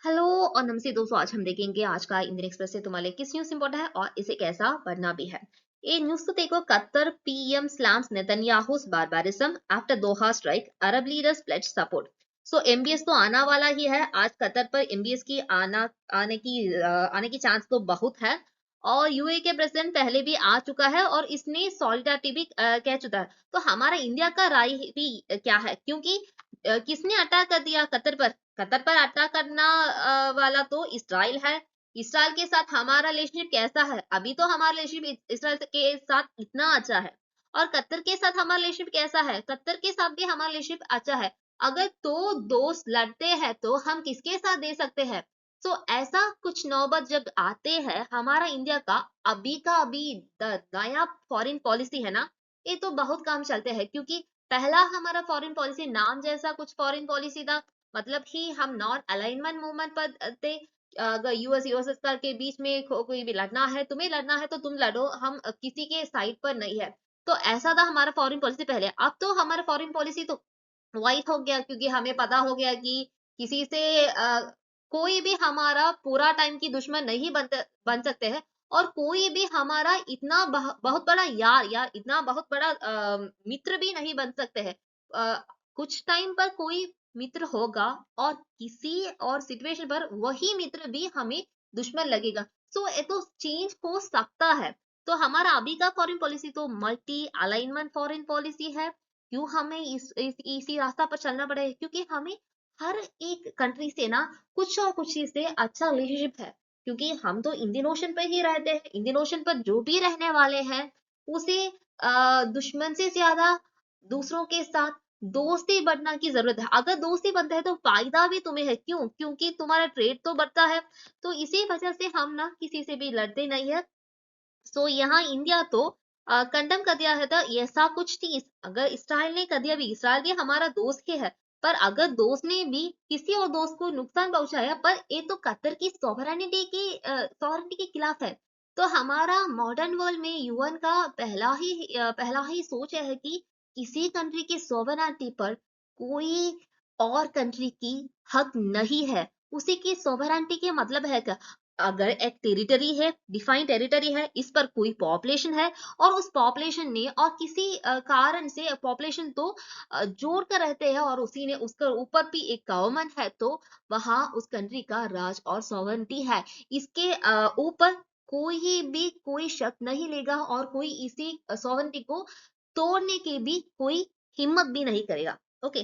Hello और नमस्ते दोस्तों। आज हम देखेंगे आज का इंडियन एक्सप्रेस से तुम्हारे लिए किस न्यूज़ इंपॉर्टेंट है और इसे कैसा पढ़ना भी है। ये न्यूज़ तो देखो, Qatar PM slams Netanyahu's barbarism after Doha strike, Arab leaders pledge support. So MBS तो आना वाला ही है। आज कतर पर एमबीएस की आने की चांस तो बहुत है। और यूएई के प्रेसिडेंट पहले भी आ चुका है और इसने सॉलिडारिटी भी कह चुका है। तो हमारा इंडिया का राय भी क्या है, क्योंकि किसने अटैक कर दिया कतर पर? कतर पर अटैक करना वाला तो इसराइल है। इसराइल के साथ हमारा रिलेशनशिप कैसा है? अभी तो हमारा रिलेशनशिप इसराइल के साथ इतना अच्छा है। और कतर के साथ हमारा रिलेशनशिप कैसा है? कतर के साथ भी हमारा रिलेशनशिप अच्छा है। अगर दो दोस्त लड़ते हैं तो हम किसके साथ दे सकते हैं? तो ऐसा कुछ नौबत जब आते हैं, हमारा इंडिया का अभी का अभी नया फॉरेन पॉलिसी है ना, ये तो बहुत काम चलते हैं। क्योंकि पहला हमारा फॉरेन पॉलिसी नाम जैसा कुछ फॉरेन पॉलिसी था। मतलब ही हम नॉन अलाइनमेंट मूवमेंट पर थे। अगर यूएस यूएसएसआर के बीच में कोई भी लड़ना है, तुम्हें लड़ना है तो तुम लड़ो, हम किसी के साइड पर नहीं है। तो ऐसा था हमारा फॉरेन पॉलिसी पहले। अब तो हमारा फॉरेन पॉलिसी तो वाइट हो गया, क्योंकि हमें पता हो गया कि किसी से कोई भी हमारा पूरा टाइम की दुश्मन नहीं बन सकते हैं। और कोई भी हमारा इतना बहुत बड़ा यार या इतना बहुत बड़ा मित्र भी नहीं बन सकते हैं। कुछ टाइम पर कोई मित्र होगा और किसी और सिचुएशन पर वही मित्र भी हमें दुश्मन लगेगा। सो ये तो चेंज हो सकता है। तो हमारा अभी का फॉरेन पॉलिसी तो मल्टी अलाइनमेंट फॉरेन पॉलिसी है। क्यों हमें इसी रास्ता पर चलना पड़ेगा? क्योंकि हमें हर एक कंट्री से ना कुछ और कुछ चीज से अच्छा रिलेशनशिप है। क्योंकि हम तो इंडियन ओशन पर ही रहते हैं। इंडियन ओशन पर जो भी रहने वाले हैं, उसे दुश्मन से ज्यादा दूसरों के साथ दोस्ती बढ़ना की जरूरत है। अगर दोस्ती बनता है तो फायदा भी तुम्हें है। क्यों? क्योंकि तुम्हारा ट्रेड तो बढ़ता है। तो इसी वजह से हम ना किसी से भी लड़ते नहीं है। सो यहाँ इंडिया तो कंडम कर दिया है था ऐसा कुछ चीज। अगर इसराइल ने कर दिया भी, इसराइल भी हमारा दोस्त ही है। पर अगर दोस्त ने भी किसी और दोस्त को नुकसान पहुंचाया, पर ये तो कतर की सॉवरेनिटी के खिलाफ है। तो हमारा मॉडर्न वर्ल्ड में यूएन का पहला ही सोच है कि किसी कंट्री की सॉवरेनिटी पर कोई और कंट्री की हक नहीं है। उसी की सॉवरेनिटी के मतलब है क्या? अगर एक टेरिटरी है, डिफाइंड टेरिटरी है, इस पर कोई पॉपुलेशन है और उस पॉपुलेशन ने और किसी कारण से पॉपुलेशन तो जोड़ कर रहते हैं और उसी ने उसके ऊपर भी एक गवर्नमेंट है, तो वहां उस कंट्री का राज और सॉवरेनिटी है। इसके ऊपर कोई शक नहीं लेगा और कोई इसी सॉवरेनिटी को तोड़ने की भी कोई हिम्मत भी नहीं करेगा। ओके।